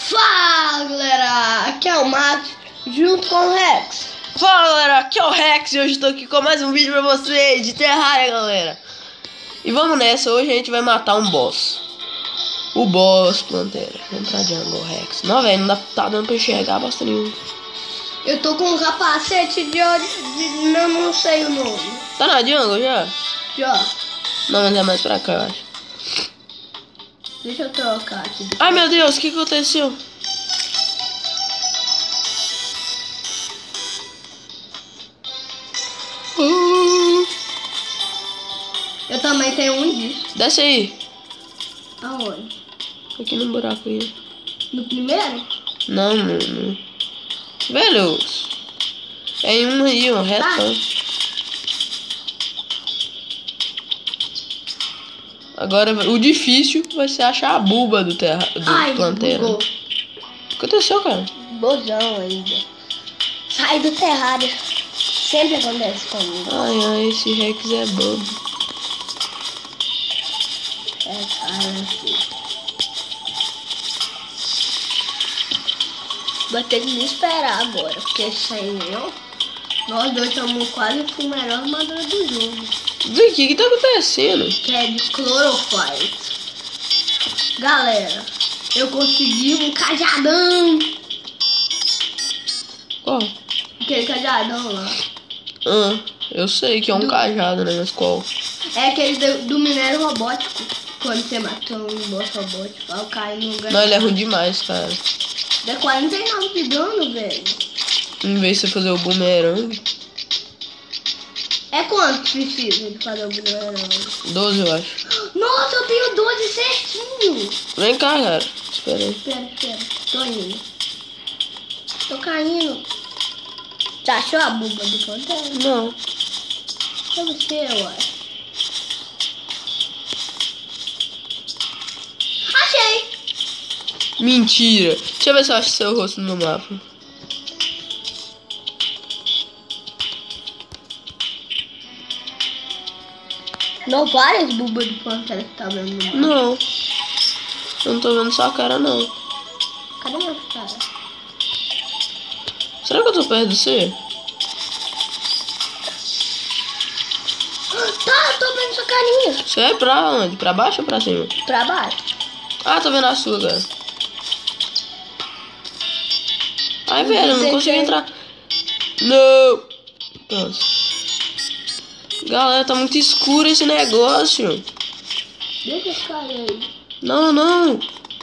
Fala galera, aqui é o Max junto com o Rex. Fala galera, aqui é o Rex e hoje estou aqui com mais um vídeo pra vocês de Terraria, galera. E vamos nessa, hoje a gente vai matar um boss. O boss, Plantera. Vamos pra jungle, Rex. Não, velho, não tá dando pra enxergar bosta nenhuma. Eu tô com um capacete de não sei o nome. Tá na jungle já? Já. Não, mas é mais pra cá, eu acho. Deixa eu trocar aqui. Ai meu Deus, o que aconteceu? Eu também tenho um disso. Desce aí. Aonde? Aqui no buraco aí. No primeiro? Não, mano. Velho. É em um aí, ó, retão. Agora o difícil vai ser achar a buba do Plantera. Bugou. O que aconteceu, cara? Bozão ainda. Sai do terrário. Sempre acontece comigo. Ai, esse Rex é bobo. É, cara, assim. Vai ter que me esperar agora, porque sem eu, nós dois estamos quase com a melhor armadura do jogo. O que tá acontecendo? Que é de Chlorophite. Galera, eu consegui um cajadão. Qual? Aquele cajadão lá. Eu sei que é um cajado, né? Mas qual? É aquele do minério robótico. Quando você matou um boss robótico, aí eu caí no lugar. Não, ele é ruim demais, cara. Dá 49 de dano, velho. Em vez de você fazer o boomerang. É quanto precisa de fazer o boomerang? 12, eu acho. Nossa, eu tenho 12 certinho. Vem cá, cara. Espera aí. Espera. Tô indo. Tô caindo. Já achou a buba do Plantera? Não. É você, eu acho. Achei! Mentira. Deixa eu ver se eu acho seu rosto no mapa. Não, várias bubas do Plantera que tá vendo no mapa. Não. Eu não tô vendo sua cara, não. Cadê minha cara? Será que eu tô perto de você? Tá, eu tô vendo sua carinha. Você é pra onde? Pra baixo ou pra cima? Pra baixo. Ah, tô vendo a sua, cara. Ai, velho, eu não consigo entrar. Não. Pronto. Galera, tá muito escuro esse negócio. Deixa esse cara aí. Não.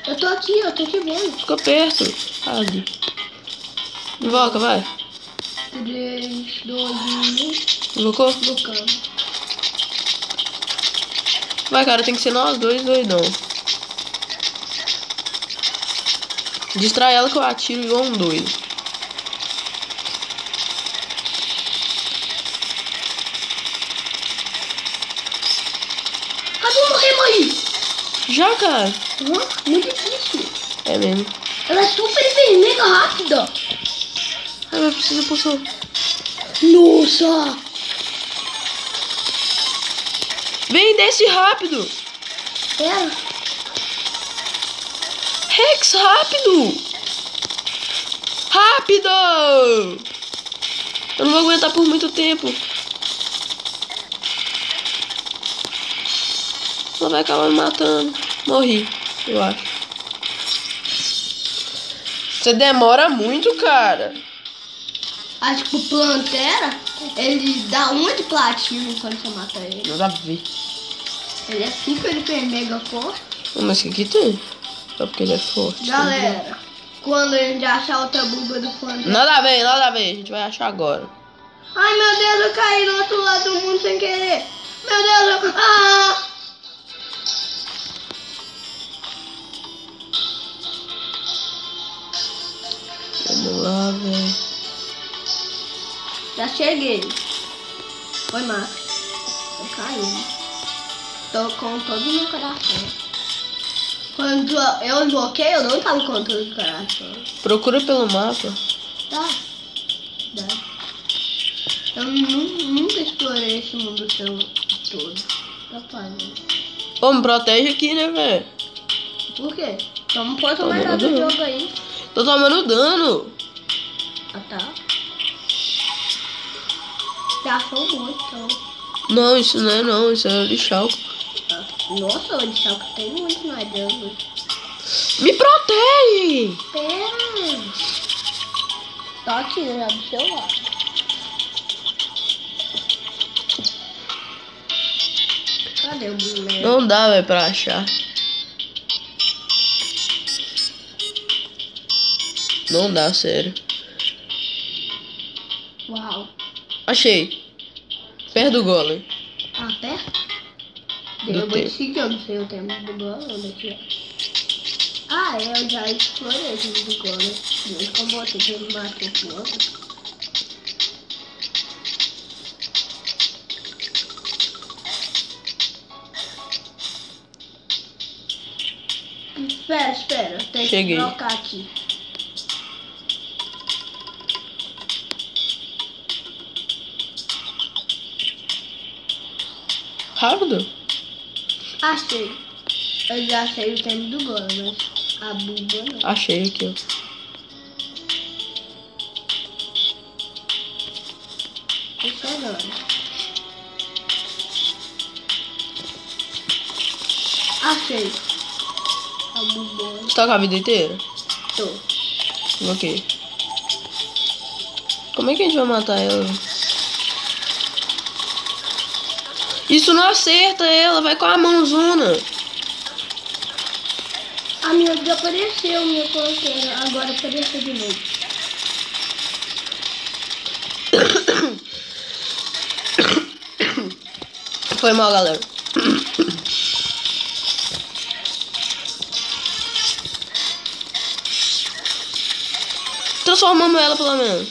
Eu tô aqui vendo. Fica perto. Ali. Invoca, vai. 3, 2, 1. Invocou? Invocando. Vai, cara, tem que ser nós dois doidão. Distrai ela que eu atiro igual um doido. Cadê morremos aí? Já, cara. Muito difícil. É mesmo. Ela é super hiper mega rápida. Ai, mas precisa poção. Nossa. Vem, desce rápido. Pera. Rex, rápido. Rápido. Eu não vou aguentar por muito tempo. Ela vai acabar me matando. Morri, eu acho. Você demora muito, cara. Acho que o Plantera, ele dá uma de platina quando você mata ele. Nada a ver. Ele é super hiper mega forte. Mas o que tem? Só porque ele é forte. Galera, quando a gente achar outra buba do Plantera... Nada a ver. A gente vai achar agora. Ai, meu Deus, eu caí do outro lado do mundo sem querer. Meu Deus, eu... Ah! Vamos lá, velho. Já cheguei. Foi Max. Eu caí. Tô com todo o meu coração. Quando eu invoquei, eu não tava com todo o coração. Procura pelo mapa. Tá. Eu nunca explorei esse mundo todo. Tá fazendo. Pô, me protege aqui, né, velho? Por quê? Não pode tomar nada do jogo aí. Tô tomando dano. Ah, tá. Já são muito, então. Não, isso não é não. Isso é lixal. Nossa, o lixal tem muito mais dano. Me protege! Pera. Tá aqui, já do seu lado. Cadê o boneco? Não dá, velho, pra achar. Não dá, sério. Uau. Achei. Perto do golem. Ah, perto? Do Eu vou tempo. te seguir, eu não sei o tempo do golem, onde é que é. Ah, eu já explorei o tempo do golem. Muito com você, que ele matou o outro. Espera, tem Cheguei. que trocar aqui. Rápido? Achei. Eu já sei o tempo do golem, mas a buba não. Achei aqui, ó. Tô chegando. Achei. A buba. Você tá com a vida inteira? Tô. Ok. Como é que a gente vai matar ela? Isso não acerta ela, vai com a mãozona. A minha desapareceu, minha ponteira. Agora apareceu de novo. Foi mal, galera. Transformamos ela pelo menos.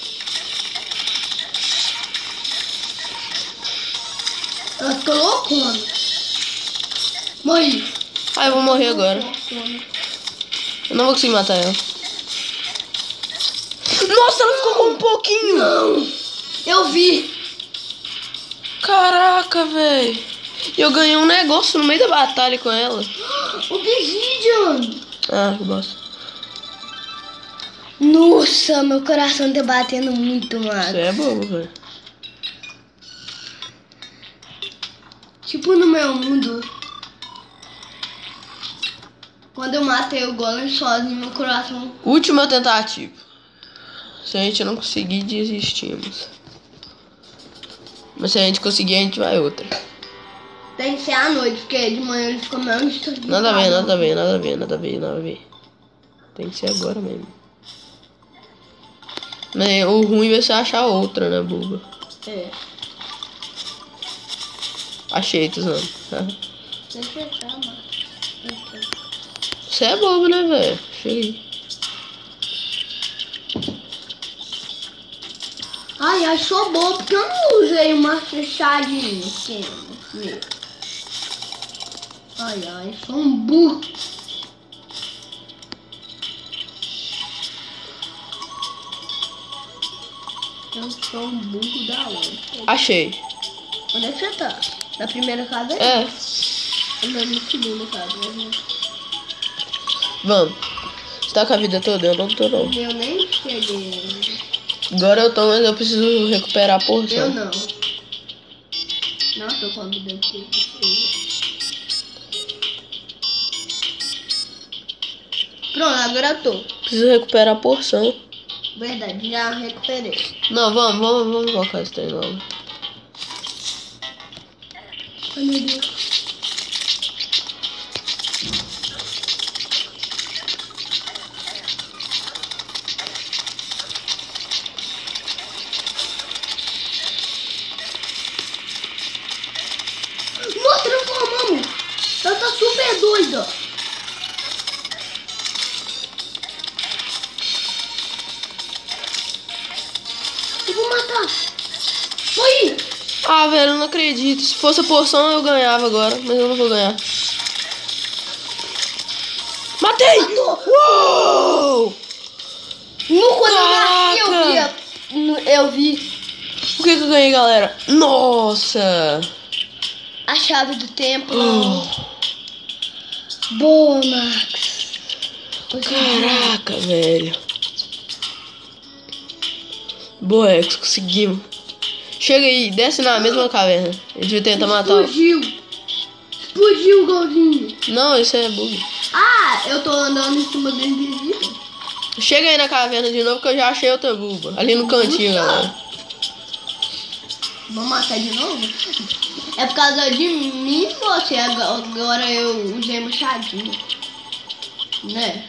Ela ficou loucona. Morri. Ah, eu vou morrer agora. Loucona. Eu não vou conseguir matar ela. Nossa, ela ficou com um pouquinho. Não. Eu vi. Caraca, velho. Eu ganhei um negócio no meio da batalha com ela. Obsidian. Ah, que bosta. Nossa, meu coração tá batendo muito, mano. Você é bobo, velho. Tipo no meu mundo. Quando eu matei o golem sozinho, meu coração... Última tentativa. Se a gente não conseguir, desistimos. Mas se a gente conseguir, a gente vai outra. Tem que ser à noite, porque de manhã eles comem de Nada a ver, nada a ver, nada a ver, nada a ver, nada a ver. Tem que ser agora mesmo. Né, o ruim vai ser achar outra, né, boba? É. Achei, Tuzano. Deixa eu achar, mano. Você é bobo, né, velho? Cheguei. Ai, sou bobo, porque eu não usei uma fechadinha. Ai, sou um burro. Eu sou um burro da onde? Achei. Onde é que você tá? Na primeira casa aí? É, Ou na segunda casa? Né? vamos. Você tá com a vida toda? Eu não tô, não. Eu nem cheguei. Agora eu tô, mas eu preciso recuperar a porção. Eu não. Não, tô com a vida aqui. Pronto, agora eu tô. Preciso recuperar a porção. Verdade, já recuperei. Não, vamos colocar esse trem logo. Ai, meu Deus. Nós transformamos! Ela tá super doida! Eu vou matar! Foi! Ah, velho, eu não acredito. Se fosse a porção, eu ganhava agora. Mas eu não vou ganhar. Matei! Matou! Uou! No quando eu nasci, Caraca! eu vi Por que eu ganhei, galera? Nossa! a chave do tempo. Oh. Boa, Max. Caraca, velho. Boa, Rex, conseguimos. Chega aí, desce na mesma caverna. A gente vai tentar matar o... Explodiu o golzinho. Não, isso é bug. Ah, eu tô andando em cima do invisível. Chega aí na caverna de novo que eu já achei outra buba. Ali no cantinho, galera. Vamos matar de novo? É por causa de mim e você. Agora eu usei machadinho. Né?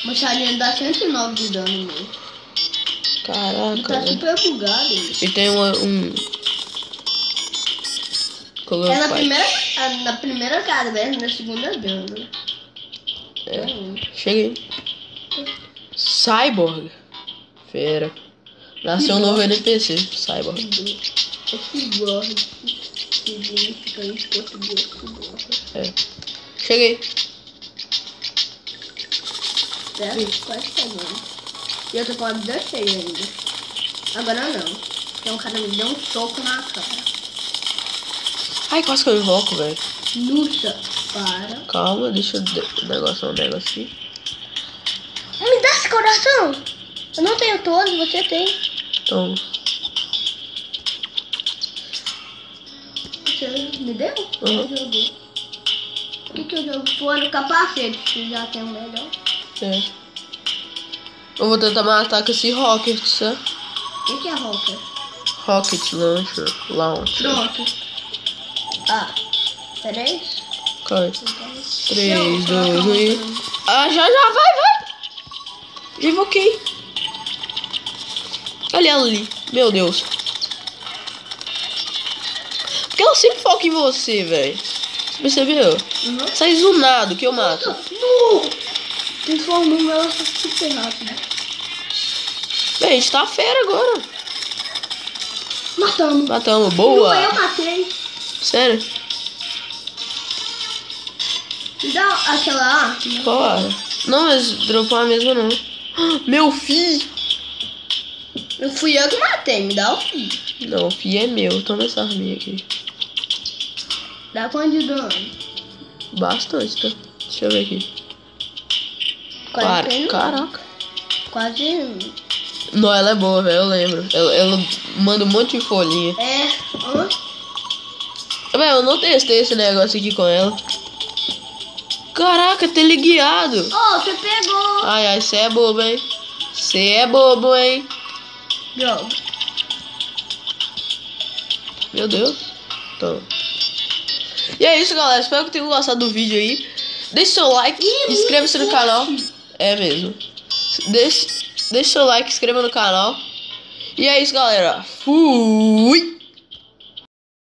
Machadinho dá 109 de dano mesmo. Caraca, Tá velho. super bugado. E tem um... É na primeira caverna, na segunda dano. É. Chega aí. Cyborg. Fera. Nasceu um novo NPC. Cyborg. Cyborg. Significa em português. É. Chega aí. Certo? Quase chegando. E eu tô com a vida cheia ainda. Agora não. Porque um cara me deu um soco na cara. Ai, quase que eu invoco, velho. Nuxa, para. Calma, deixa eu... um negócio aqui. Me dá esse coração. Eu não tenho todos, você tem. Então... Você me deu? Uhum. Eu joguei. O que eu jogo? Foi no capacete, que já tem um melhor. É. Eu vou tentar matar com esse rocket, sabe? O que é rocker? Rocket Launcher. Pronto. Ah, peraí. Calma. 3, 2, 1. Ah, já, vai. Já invoquei. Olha ela ali. Meu Deus. Porque ela sempre foca em você, velho. Você percebeu? Uhum. Sai zunado que eu mato. No! Transformou ela super rápido. Bem, a gente tá fera agora. Matamos, boa. Não, eu matei. Sério? Me dá aquela arma. Qual arma? Não, mas dropou a mesma não. Meu filho! Eu fui eu que matei, me dá o fio. Não, o filho é meu. Toma essa arminha aqui. Dá quanto de dano? Bastante, tá? Deixa eu ver aqui. Quase Caraca. Quase. Não, ela é boa, velho, eu lembro. Ela manda um monte de folhinha. É. Velho, eu não testei esse negócio aqui com ela. Caraca, teleguiado. Oh, você pegou. Ai, você é bobo, hein? Você é bobo, hein? Droga. Meu Deus. Então. E é isso, galera. Espero que tenham gostado do vídeo aí. Deixe seu like, inscreva-se no canal. É mesmo. Deixe seu like, inscreva no canal. E é isso, galera. Fui!